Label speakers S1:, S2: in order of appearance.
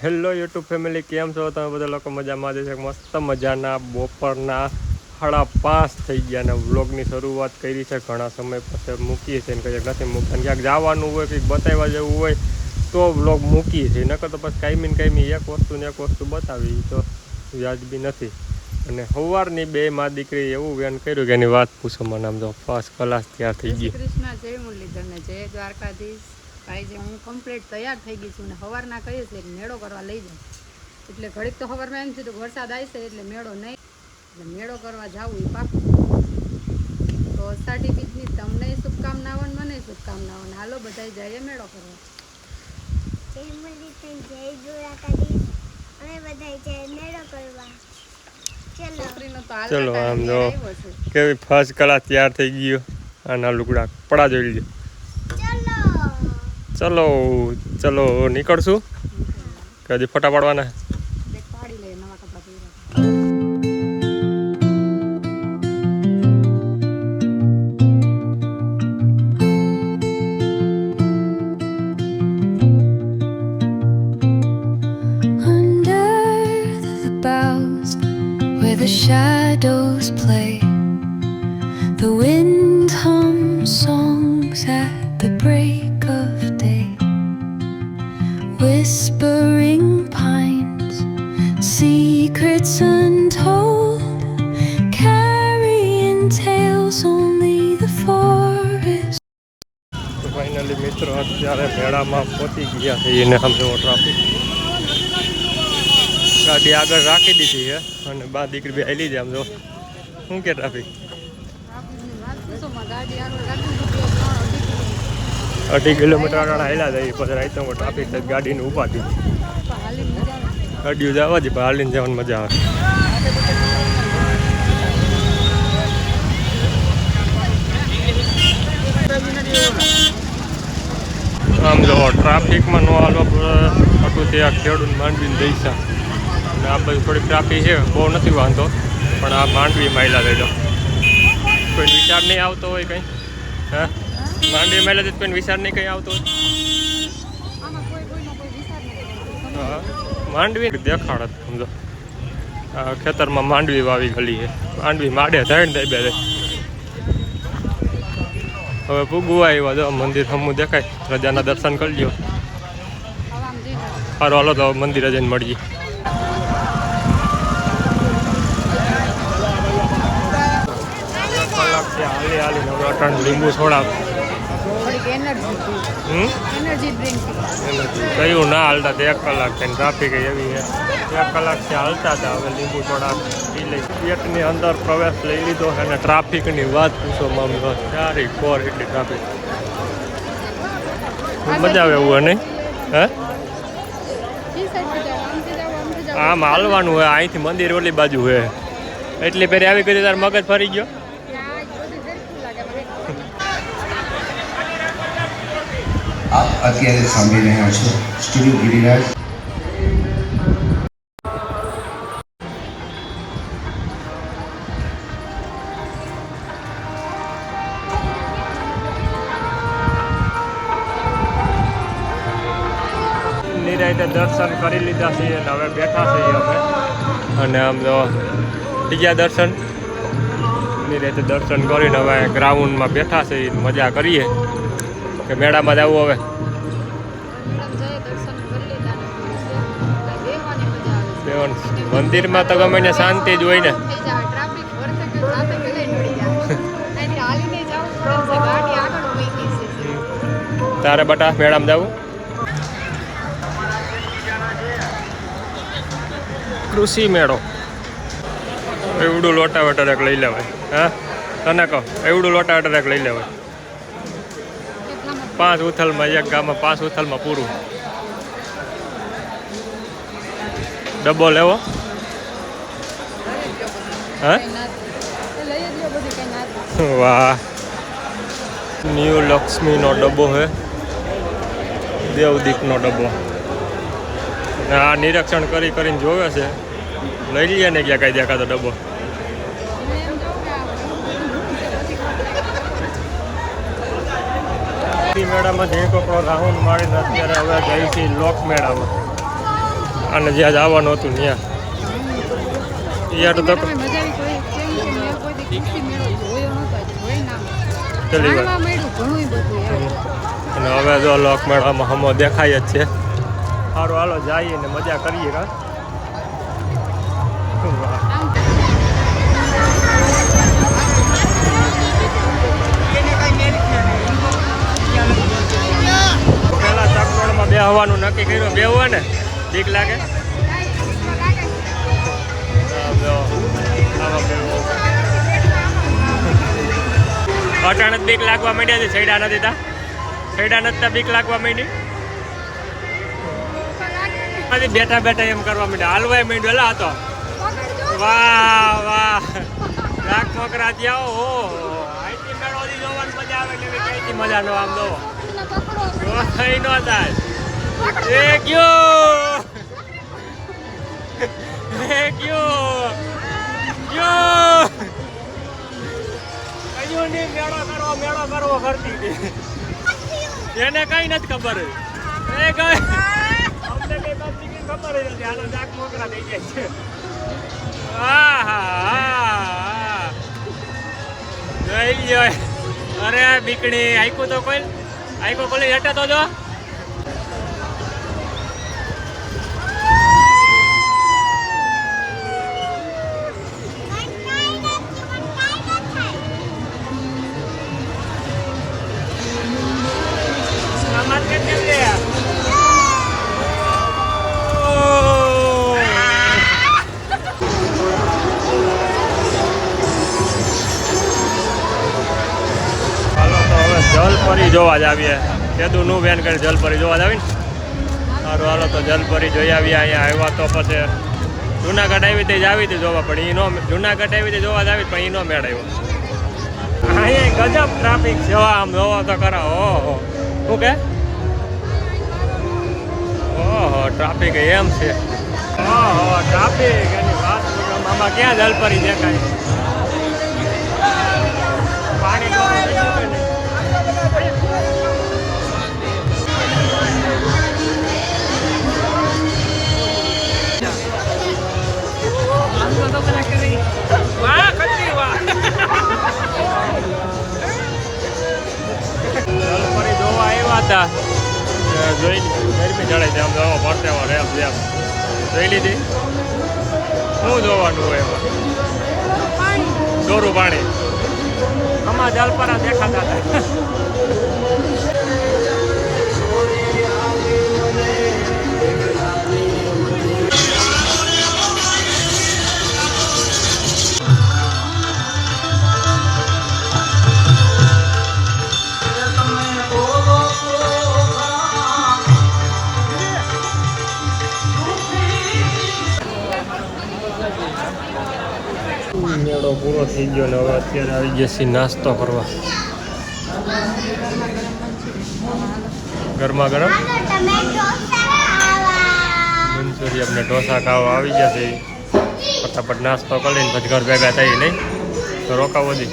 S1: Hello YouTube family, કેમ છો તમે બધા લોકો? મજામાં જ છે. મસ્ત મજાના બપોરના 5:30 થઈ ગયા ને વ્લોગની શરૂઆત કરી છે. ઘણા સમય પછી મૂકીએ છીએ ને કંઈક નથી મૂકતા, ક્યાંક જવાનું હોય કંઈક બતાવવા જેવું હોય તો વ્લોગ મૂકીએ છીએ, નકર તો પછી કાયમી એક વસ્તુ બતાવી તો વ્યાજબી નથી. અને સવારની 2 માં દીકરી એવું વેન કર્યું કે એની વાત પૂછો મને. આમ તો ફર્સ્ટ ક્લાસ તૈયાર થઈ ગઈ.
S2: કૃષ્ણ, જય મુરલીધર ને જય દ્વારકાધીશ. ભાઈ જે હું કમ્પ્લીટ તૈયાર થઈ ગઈ છું ને સવારના કહીએ છીએ મેળો કરવા લઈ જાય એટલે ઘડીક તો સવારમાં એમ થયું વરસાદ આવશે એટલે મેળો નહીં, એટલે મેળો કરવા જવું એ પાકું. તો અષાઢી બીજની તમને શુભકામનાઓ ને મને શુભકામનાઓ ને હાલો બધા જઈએ મેળો કરવા.
S3: જય મુરલીધર, જય દ્વારકાધીશ. અમે બધા જઈએ મેળો કરવા.
S1: ચલો આમ જો કેવી ફર્સ્ટ ક્લાસ તૈયાર થઈ ગયો. આના લુગડા કપડા જોઈ લીધો. ચલો ચલો નીકળશું કે હજી ફોટા પાડવાના?
S4: The shadows play, the wind hums songs at the break of day, whispering pines, secrets untold, carrying tales only the forest.
S1: તો ફાઇનલી મિત્રો અત્યારે મેળામાં પહોંચી ગયા છે. એને સમજો ટ્રાફિક ગાડી આગળ રાખી દીધી છે અને બા દીકરી બી હાલી જાય. આમ જો શું કે ટ્રાફિક 2.5 કિલોમીટર આગળ હાલ્યા જાય પછી રાઈતો ટ્રાફિક ગાડીને ઊભા થઈ ગાડીઓ જવા દે, હાલીને જવાની મજા આવે. આમ જો ટ્રાફિકમાં ન હાલવા હતું તે આ ખેડૂત માંડવીને દઈશા. આ બધું થોડીક ટ્રાફિક છે, બહુ નથી વાંધો, પણ આ માંડવી માયલા લઈ લો. કોઈ વિચાર નહીં આવતો હોય કંઈ? હા, માંડવી માયલા કોઈ વિચાર નહીં કંઈ આવતો હોય? હા, માંડવી દેખાડ સમજો. ખેતરમાં માંડવી વાવી ગલી છે. માંડવી માડે ધણ દઈ બે. હવે પૂગવા આવ્યા જો મંદિર હમું દેખાય. રજાના દર્શન કરી લ્યો. સારું હાલો તો મંદિરે જઈને મળીએ. હાલી નવરાત્રણ લીંબુ સોડા કયું ના હાલતા 1 કલાક થઈને ટ્રાફિક એવી છે. 1 કલાકથી હાલતા હતા, હવે લીંબુ સોડા પી લઈ. પેટની અંદર પ્રવેશ લઈ લીધો અને ટ્રાફિકની વાત પૂછો મામલો. સારી કોર એટલી ટ્રાફિક. મજા આવે એવું નહીં? હે આમ હાલવાનું હોય. અહીંથી મંદિર ઓલી બાજુ હોય એટલી પેરી આવી ગઈ તાર મગજ ફરી ગયો.
S5: આપ અત્યારે સાંભળી રહ્યા છો સ્ટુડિયો ગિરિરાજ.
S1: નિરાંતે દર્શન કરી લીધા છીએ અને હવે બેઠા છીએ અમે. અને આમ જો બીજા દર્શન નિરાંતે દર્શન કરીને હવે ગ્રાઉન્ડમાં બેઠા છીએ, મજા કરીએ કે મેળામાં જવું. હવે મંદિરમાં તો ગમે ને શાંતિ જ હોય ને. તારે બટા મેળામાં જવું? કૃષિ મેળો. એવડું લોટાવટર એક લઈ લેવાય. હા તને કહો, એવડું લોટાવટર એક લઈ લેવાય. 5 ઉથલમાં એક ગામમાં 5 ઉથલમાં પૂરું. ડબ્બો લેવો? હા વાહ, ન્યૂ લક્ષ્મીનો ડબ્બો છે, દેવદીપનો ડબ્બો. આ નિરીક્ષણ કરીને જોવે છે. લઈ લઈએ ને ક્યાં કાંઈ દેખાતો ડબ્બો. મેળામાં જે કોકડો રાઉન્ડ મારીને અત્યારે હવે ગઈ છે લોક મેળામાં. અને જ્યાં જવાનું હતું ત્યાં યાર તો
S2: તમે મજા આવી કોઈ કેમ કે મેં કોઈ દી ખુશી મેળો જોયો નહોતો જોઈ ના
S1: ચલી વાત
S2: જાણવા મળ્યું ઘણું બધું એમ.
S1: અને હવે જો લોકમેળામાં હમો દેખાય જ છે સારું હાલો જઈએ ને મજા કરીએ કા વાહ. પેલા ચકડોળમાં બેહવાનું નક્કી કર્યું બેહવા ને બીક લાગે હા, બેહો. આમાં બેહો. અટાણે જ બીક લાગવા માંડ્યા છે છેડા નથી તા છેડા નથી બીક લાગવા માંડી બેઠા બેઠા એમ કરવા માંડ્યા હાલવાય માંડ્યો એલા હતો વાહ વાહ રાખ મોકરા ત્યાં હો આઈથી મેળો દી જોવાની મજા આવે એટલે કઈથી મજા નો આમ દો થઈ નો થાય એ ગયો એ ગયો ગયો કયું નહીં મેળો કરવો કરતી હતી એને કઈ નથી ખબર એ કઈ અમને કઈ બાબતી ખબર જ નથી આનો જાક મોકરા થઈ જાય છે હા જોઈ લ્યો અરે બીકણી આઈકો તો કોઈ આઈકો કોલી હટે તો જો જલપરી જોવા જ આવીએ કેદું નું બેન કરી જલપરી જોવા જ આવી ને સારું હાલો તો જલપરી જોઈ આવીએ અહીંયા આવ્યા તો પછી જુનાગઢ આવી તે જ આવી હતી જોવા પણ એ નો જુનાગઢ આવી તે જોવા જ આવી પણ એ નો મેળ આવ્યો અહીંયા ગજબ ટ્રાફિક છે આમ જોવો તો કરા ઓહો શું કે ઓહો ટ્રાફિક એમ છે ઓહો ટ્રાફિક એની વાત આમાં ક્યાં જલપરી દેખાય પાણી જલપરી જોવા આવ્યા હતા જોઈ ગરમી જણાય છે આમ જોવા પડશે રેમ જેમ જોઈ લીધી શું જોવાનું હોય એમાં દોરું પાણી આમાં જલપરા દેખાતા હતા મેળો પૂરો થઈ ગયો ને હવે અત્યારે આવી ગયા છીએ નાસ્તો કરવા ગરમા ગરમ મંચુરિયન ને ઢોસા ખાવા આવી ગયા છે ફટાફટ નાસ્તો કરી લઈને પછી ઘર ભેગા થઈ નહીં તો રોકાવો દી